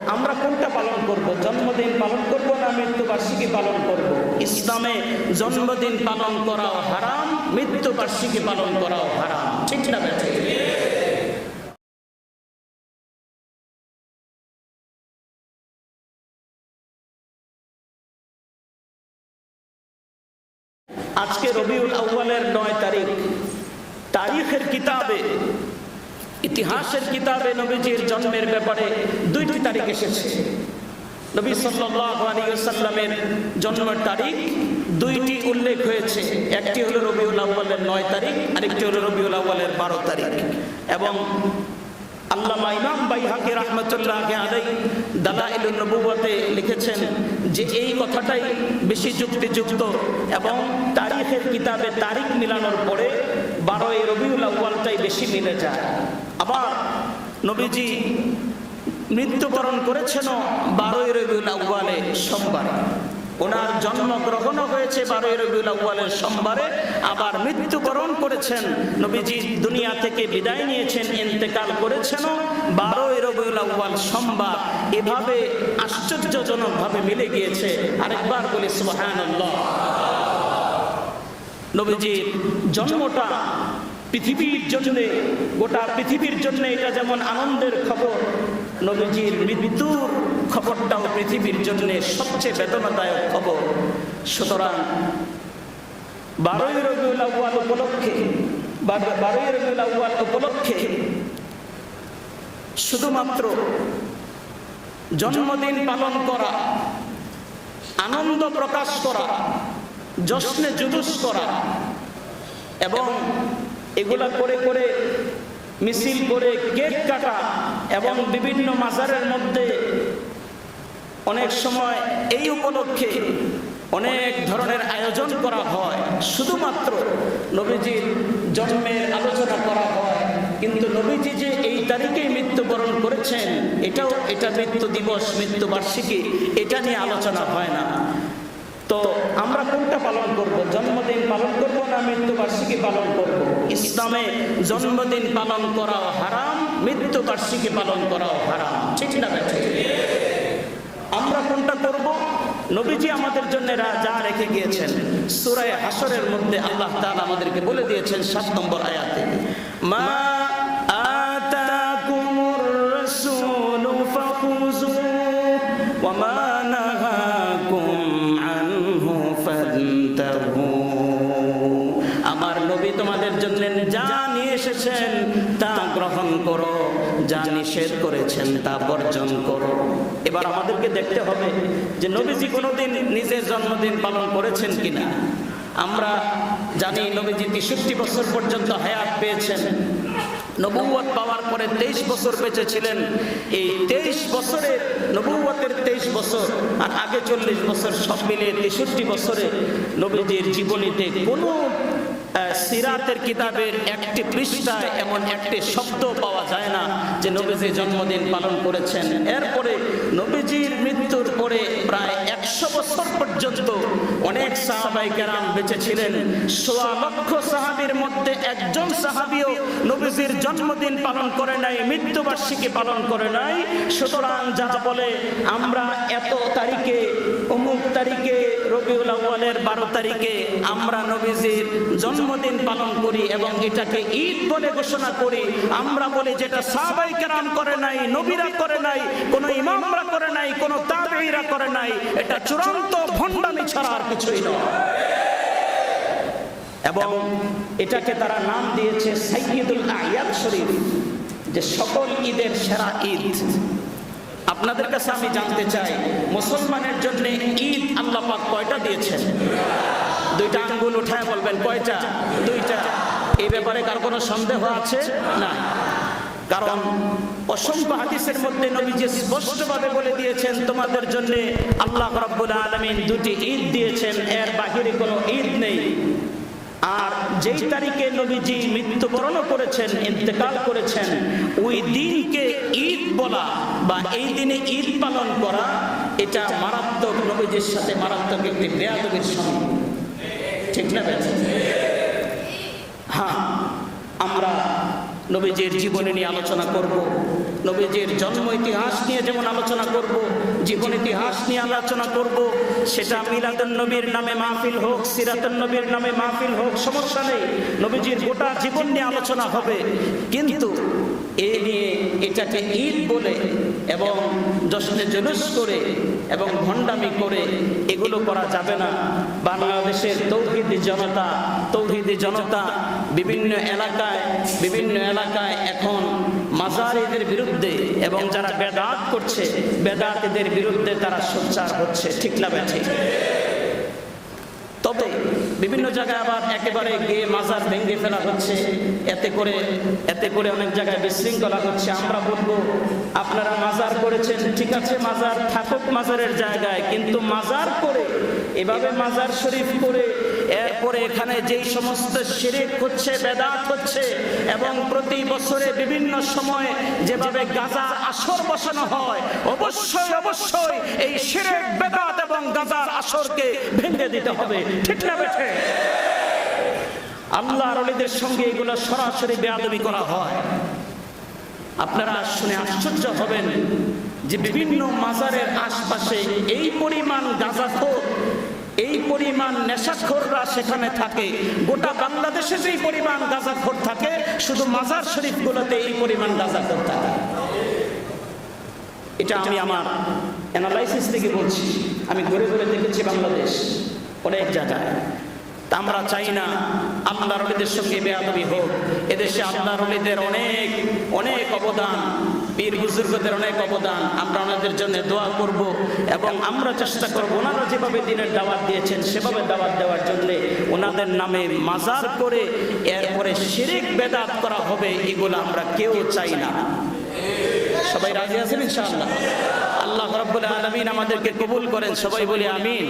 আমরা কোনটা পালন করব? জন্মদিন পালন করব না মৃত্যুবার্ষিকী পালন করব? ইসলামে জন্মদিন পালন করাও হারাম, মৃত্যুবার্ষিকী পালন করাও হারাম। ঠিক না বেঠিক? আজকে রবিউল আউয়ালের 9 তারিখ। তারিখের কিতাবে, ইতিহাসের কিতাবে নবীজির জন্মের ব্যাপারে 2টি তারিখ এসেছে। নবী সাল্লাল্লাহু আলাইহি ওয়াসাল্লামের জন্মের তারিখ 2টি উল্লেখ হয়েছে। একটি হলো রবিউল আউয়ালের 9 তারিখ, আরেকটি হলো রবিউল আউয়ালের 12 তারিখ। এবং আল্লামা ইমাম বাইহাকি রাহমাতুল্লাহি আলাইহি দালাইলুন নবুওয়াতে লিখেছেন যে এই কথাটাই বেশি যুক্তিযুক্ত এবং তারিখের কিতাবে তারিখ মিলানোর পরে 12 রবিউল আউয়ালটাই বেশি মিলে যায়। আবার নবীজি মৃত্যুবরণ করেছেন 12 রবিউল আউয়ালে সোমবারে। ওনার জন্মগ্রহণও হয়েছে 12 রবিউল আউয়ালের সোমবারে, আবার মৃত্যুবরণ করেছেন, নবীজি দুনিয়া থেকে বিদায় নিয়েছেন, ইন্তেকাল করেছেন 12 রবিউল আউয়াল সোমবার। এভাবে আশ্চর্যজনকভাবে মিলে গিয়েছে। আরেকবার বলি সুবহানাল্লাহ। নবীজির জন্মটা পৃথিবীর জন্য, গোটা পৃথিবীর জন্য এটা যেমন আনন্দের খবর, নবীজির মৃত্যুর খবরটাও পৃথিবীর জন্য সবচেয়ে বেদনাদায়ক খবর। সুতরাং 12 রবিউল আউয়াল উপলক্ষে, 12 রবিউল আউয়াল উপলক্ষে শুধুমাত্র জন্মদিন পালন করা, আনন্দ প্রকাশ করা, জশ্নে জুলুস করা এবং এগুলা করে করে মিছিল করে কেক কাটা এবং বিভিন্ন মাজারের মধ্যে অনেক সময় এই উপলক্ষে অনেক ধরনের আয়োজন করা হয়, শুধুমাত্র নবীজির জন্মের আলোচনা করা হয়। কিন্তু নবীজি যে এই তারিখেই মৃত্যুবরণ করেছেন, এটা মৃত্যু দিবস, মৃত্যুবার্ষিকী, এটা নিয়ে আলোচনা হয় না। তো আমরা কোনটা পালন করব? জন্মদিন পালন করব না মৃত্যুবার্ষিকী পালন করব? ইসলামে জন্মদিন পালন করাও হারাম, মৃত্যুবার্ষিকী পালন করাও হারাম। ঠিক না বেঠিক? আমরা কোনটা করব? নবীজি আমাদের জন্য যা রেখে গিয়েছেন সূরা হাশরের মধ্যে আল্লাহ তাআলা আমাদেরকে বলে দিয়েছেন 7 নম্বর আয়াতে, মা আতাকুমুর রাসূলু ফাখুযুহু ওয়া মা নাহাকুম আনহু ফান্তাহু। আমার নবী তোমাদের জন্য যা নিয়ে এসেছেন তা গ্রহণ করো, যা নিষেধ করেছেন তা বর্জন করো। এবার আমাদেরকে দেখতে হবে যে নবীজি কোনোদিন নিজের জন্মদিন পালন করেছেন কিনা। আমরা জানি নবীজি 63 বছর পর্যন্ত হায়াত পেয়েছেন। নবুয়ত পাওয়ার পরে 23 বছর বেঁচে ছিলেন। এই 23 বছরের নবুয়তের 23 বছর আর আগে 40 বছর, সব মিলিয়ে 63 বছরে নবীজির জীবনীতে কোনো সিরাতের কিতাবের একটি পৃষ্ঠায় এমন একটি শব্দ পাওয়া যায় না যে নবীজি জন্মদিন পালন করেছেন। এরপরে নবীজির মৃত্যুর পরে প্রায় 100 বছর পর্যন্ত অনেক সাহাবায়ে কেরাম বেঁচে ছিলেন। 1.25 লক্ষ সাহাবীর মধ্যে একজন সাহাবীও নবীজির জন্মদিন পালন করে নাই, মৃত্যুবার্ষিকী পালন করে নাই। সুতরাং যারা বলে আমরা এত তারিখে, অমুক তারিখে, রবিউল আউয়ালের 12 তারিখে আমরা নবীজির জন্মদিন পালন করি এবং এটাকে ঈদ বলে ঘোষণা করি, আমরা বলি যেটা সাহাবায়ে কেরাম করে নাই, নবীরা করে নাই, কোন ইমামরা করে নাই, কোন তাবেঈরা করে নাই, এটা চূড়ান্ত ভণ্ডামি ছাড়া আর কিছুই নয়। এবং এটাকে তারা নাম দিয়েছে সাইয়্যিদুল আ'য়াদ শরীফ, যে সকল ঈদের সেরা ঈদ। আপনাদের কাছে আমি জানতে চাই, মুসলমানের জন্য ঈদ আল্লাহ পাক কয়টা দিয়েছেন? 2টা আঙ্গুল উঠায় বলবেন কয়টা? 2টা। এই ব্যাপারে কার কোনো সন্দেহ আছে? না। কারণ অসংখ্য হাদিসের মধ্যে নবীজি স্পষ্টভাবে বলে দিয়েছেন তোমাদের জন্য আল্লাহ রাব্বুল আলামিন 2টি ঈদ দিয়েছেন, এর বাহিরে কোনো ঈদ নেই। আর যেই তারিখে নবীজি মৃত্যুবরণ করেছেন, ইন্তেকাল করেছেন, ওই দিনকে ঈদ বলা বা এই দিনে ঈদ পালন করা, এটা মারাত্মক, নবীজির সাথে মারাত্মক একটি বেয়াদবির সমান। ঠিক না? হ্যাঁ, আমরা নবীজির জীবনী নিয়ে আলোচনা করব। নবীজির জন্ম ইতিহাস নিয়ে যেমন আলোচনা করব, জীবন ইতিহাস নিয়ে আলোচনা করব, সেটা মিলাদুন নবীর নামে মাহফিল হোক, সিরাতুন নবীর নামে মাহফিল হোক, সমস্যা নেই। নবীজির গোটা জীবন নিয়ে আলোচনা হবে, কিন্তু এ নিয়ে এটাকে ঈদ বলে এবং জশ্নে জুলুস করে এবং ভণ্ডামি করে এগুলো করা যাবে না। বাংলাদেশের তৌহিদি জনতা বিভিন্ন এলাকায় এখন মাজারিদের বিরুদ্ধে এবং যারা বেদাত করছে বেদাতীদের বিরুদ্ধে তারা সোচ্চার হচ্ছে, ঠিক না ঠিক? তবে বিভিন্ন জায়গায় আবার একেবারে গিয়ে মাজার ভেঙে ফেলা হচ্ছে, এতে করে অনেক জায়গায় বিশৃঙ্খলা হচ্ছে। আমরা বলবো আপনারা মাজার করেছেন, ঠিক আছে, মাজার থাকুক মাজারের জায়গায়, কিন্তু মাজার করে এভাবে মাজার শরীফ করে এরপরে এখানে যেই সমস্ত শিরক হচ্ছে, বেদাত হচ্ছে এবং প্রতি বছরে বিভিন্ন সময়ে যেভাবে গাজার আসর বসানো হয়, অবশ্যই এই শিরক, বেদাত এবং গাজার আসরকে ভেঙে দিতে হবে, ঠিক না বেঠে? আল্লাহর ওলিদের সঙ্গে এগুলো সরাসরি বেয়াদবি করা হয়। আপনারা শুনে আশ্চর্য হবেন যে বিভিন্ন মাজারের আশপাশে এই পরিমাণ গাঁজাখোর, এই পরিমাণ নেশাখোররা সেখানে থাকে। গোটা বাংলাদেশে যেই পরিমাণ গাঁজাখোর থাকে, শুধু মাজার শরীফগুলোতে এই পরিমাণ গাঁজাখোর থাকে। এটা আমি আমার অ্যানালাইসিস থেকে বলছি, আমি ঘুরে ঘুরে দেখেছি বাংলাদেশ অনেক জায়গায়। তা আমরা চাই না আল্লাহর ওলিদের সঙ্গে বেয়াদবি হোক। এদেশে আল্লাহর ওলিদের অনেক অবদান, পীর বুজুর্গদের অনেক অবদান। আমরা ওনাদের জন্য দোয়া করব এবং আমরা চেষ্টা করব ওনারা যেভাবে দিনের দাওয়াত দিয়েছেন সেভাবে দাওয়াত দেওয়ার জন্য। ওনাদের নামে মাজার করে এরপরে শিরক বেদাত করা হবে, এগুলো আমরা কেউ চাই না। সবাই রাজি আছেন ইনশাআল্লাহ? আল্লাহ রাব্বুল আলামিন আমাদেরকে কবুল করেন, সবাই বলি আমিন।